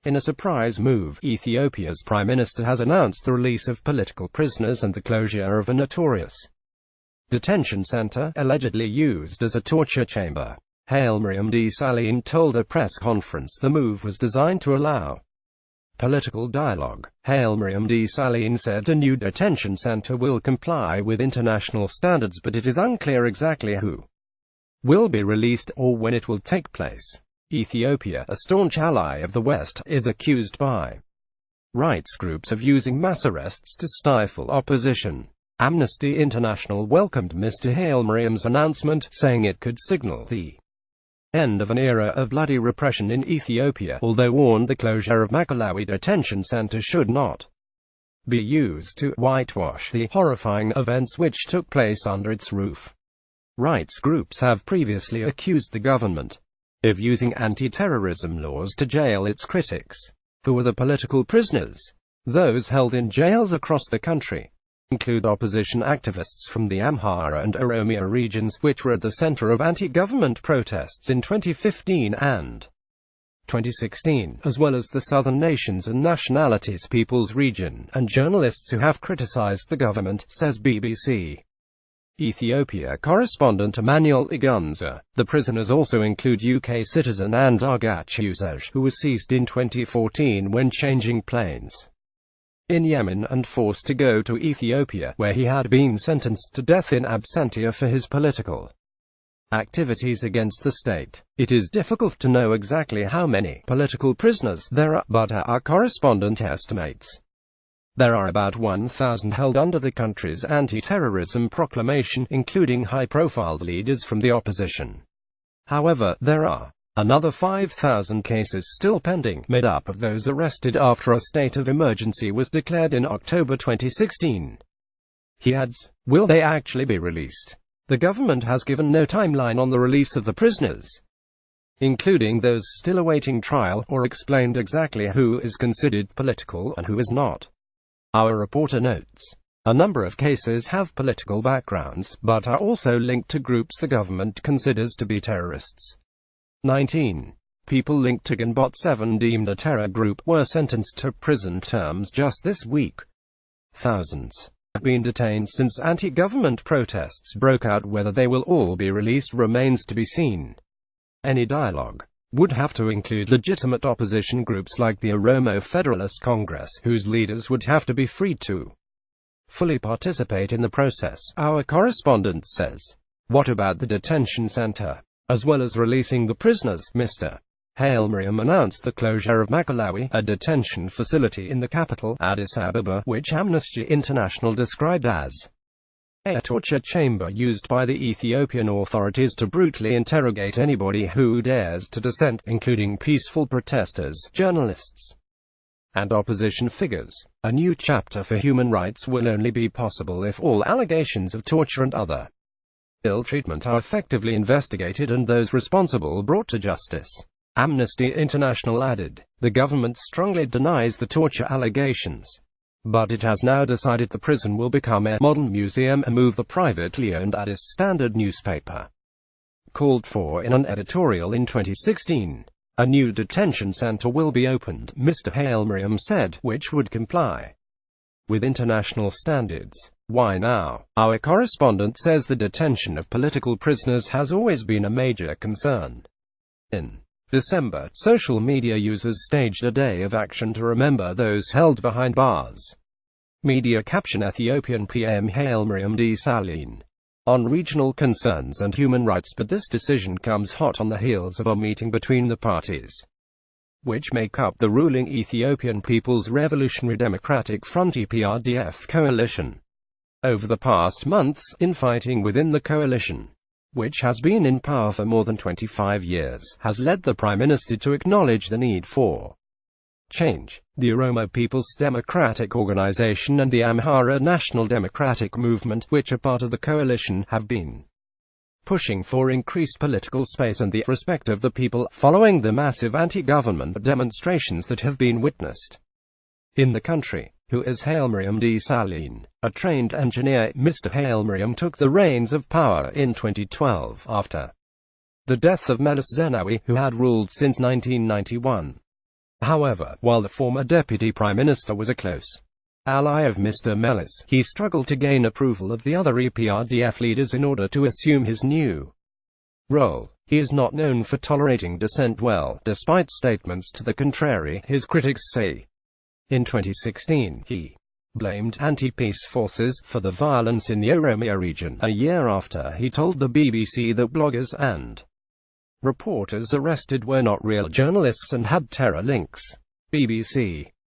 In a surprise move, Ethiopia's Prime Minister has announced the release of political prisoners and the closure of a notorious detention center, allegedly used as a torture chamber. Hailemariam Desalegn told a press conference the move was designed to allow political dialogue. Hailemariam Desalegn said a new detention center will comply with international standards, but it is unclear exactly who will be released or when it will take place. Ethiopia, a staunch ally of the West, is accused by rights groups of using mass arrests to stifle opposition. Amnesty International welcomed Mr. Hailemariam's announcement, saying it could signal the end of an era of bloody repression in Ethiopia, although warned the closure of Makalawi detention center should not be used to whitewash the horrifying events which took place under its roof. Rights groups have previously accused the government of using anti-terrorism laws to jail its critics. Who are the political prisoners? Those held in jails across the country include opposition activists from the Amhara and Oromia regions, which were at the center of anti-government protests in 2015 and 2016, as well as the Southern Nations and Nationalities Peoples region, and journalists who have criticized the government, says BBC Ethiopia correspondent Emmanuel Igunza. The prisoners also include UK citizen Andargash Usaj, who was seized in 2014 when changing planes in Yemen and forced to go to Ethiopia, where he had been sentenced to death in absentia for his political activities against the state. It is difficult to know exactly how many political prisoners there are, but our correspondent estimates there are about 1,000 held under the country's anti-terrorism proclamation, including high-profile leaders from the opposition. However, there are another 5,000 cases still pending, made up of those arrested after a state of emergency was declared in October 2016. He adds, will they actually be released? The government has given no timeline on the release of the prisoners, including those still awaiting trial, or explained exactly who is considered political and who is not. Our reporter notes, a number of cases have political backgrounds, but are also linked to groups the government considers to be terrorists. 19 people linked to Gunbot 7, deemed a terror group, were sentenced to prison terms just this week. Thousands have been detained since anti-government protests broke out. Whether they will all be released remains to be seen. Any dialogue would have to include legitimate opposition groups like the Oromo Federalist Congress, whose leaders would have to be free to fully participate in the process, our correspondent says. What about the detention center? As well as releasing the prisoners, Mr. Hailemariam announced the closure of Makalawi, a detention facility in the capital, Addis Ababa, which Amnesty International described as a torture chamber used by the Ethiopian authorities to brutally interrogate anybody who dares to dissent, including peaceful protesters, journalists, and opposition figures. A new chapter for human rights will only be possible if all allegations of torture and other ill treatment are effectively investigated and those responsible brought to justice. Amnesty International added, the government strongly denies the torture allegations, but it has now decided the prison will become a modern museum, a move the privately owned Addis Standard newspaper called for in an editorial in 2016. A new detention center will be opened, Mr. Hailemariam said, which would comply with international standards. Why now? Our correspondent says the detention of political prisoners has always been a major concern. In December, social media users staged a day of action to remember those held behind bars. Media caption Ethiopian PM Hailemariam Desalegn on regional concerns and human rights, but this decision comes hot on the heels of a meeting between the parties which make up the ruling Ethiopian People's Revolutionary Democratic Front EPRDF coalition. Over the past months, infighting within the coalition, which has been in power for more than 25 years, has led the Prime Minister to acknowledge the need for change. The Oromo People's Democratic Organization and the Amhara National Democratic Movement, which are part of the coalition, have been pushing for increased political space and the respect of the people, following the massive anti-government demonstrations that have been witnessed in the country. Who is Hailemariam Desalegn? A trained engineer, Mr. Hailemariam took the reins of power in 2012, after the death of Meles Zenawi, who had ruled since 1991. However, while the former Deputy Prime Minister was a close ally of Mr. Meles, he struggled to gain approval of the other EPRDF leaders in order to assume his new role. He is not known for tolerating dissent well, despite statements to the contrary, his critics say. In 2016, he blamed anti-peace forces for the violence in the Oromia region, a year after he told the BBC that bloggers and reporters arrested were not real journalists and had terror links. BBC